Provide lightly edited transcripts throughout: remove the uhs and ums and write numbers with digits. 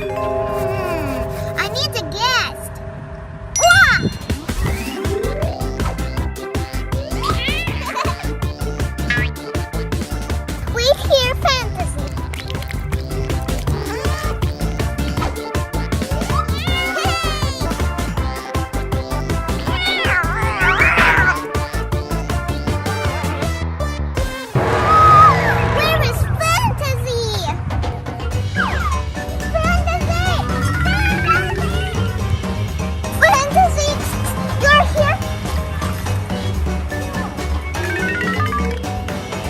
I need a guest. Wah! Wait here, Fantasy. Where is Fantasy? Fantasy, you're here?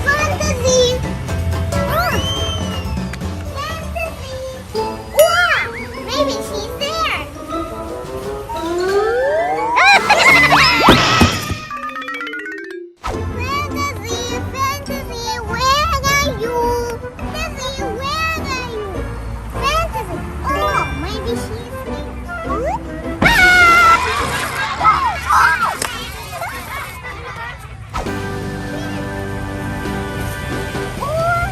Fantasy! Fantasy! Wow! Maybe she's there! Fantasy! Fantasy! Where are you? Fantasy! Where are you? Fantasy! Oh, maybe she's there.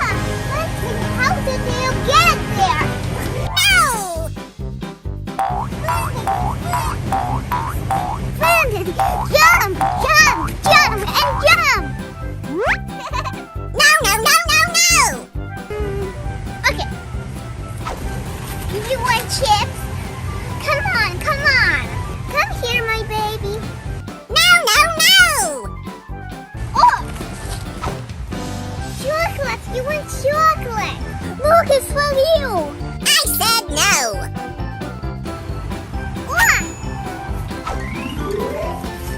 How did you get there? No! Fantasy, jump, jump, jump, and jump! No, no, no, no, no! Okay. You want chips? Come on, come on. Come here, my baby. No, no, no! Oh! Chocolate! You want chocolate! Look, it's for you! I said no! What?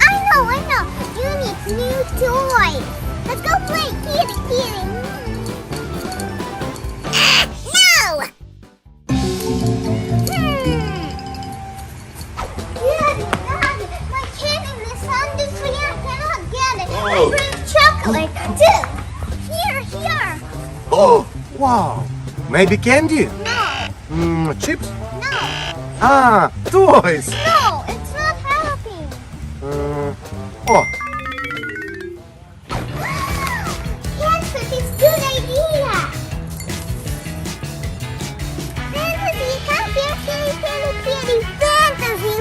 I know! You need new toys! Let's go play! Kitty, kitty! No! Daddy, my kitty misunderstood. I cannot get it. I bring chocolate too. Here. Oh, wow. Maybe candy? No, Chips? no, Ah, toys. no, it's not helping. Oh, Yes, but it's a good idea. Fantasy, come here, kitty. Fantasy.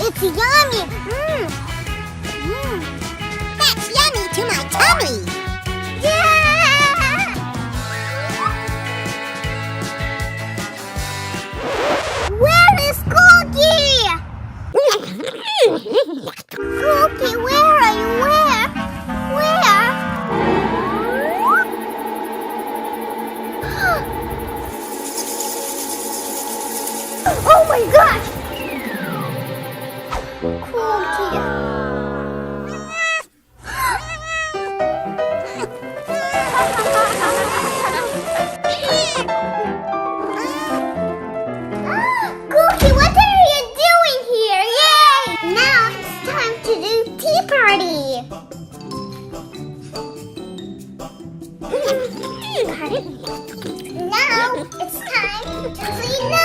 It's yummy. That's yummy to my tummy. Yeah! Where is Cookie? Cookie, where are you? Where? Oh my gosh! Cookie. Cookie, what are you doing here? Yay! Now it's time to do tea party. Now it's time to clean up.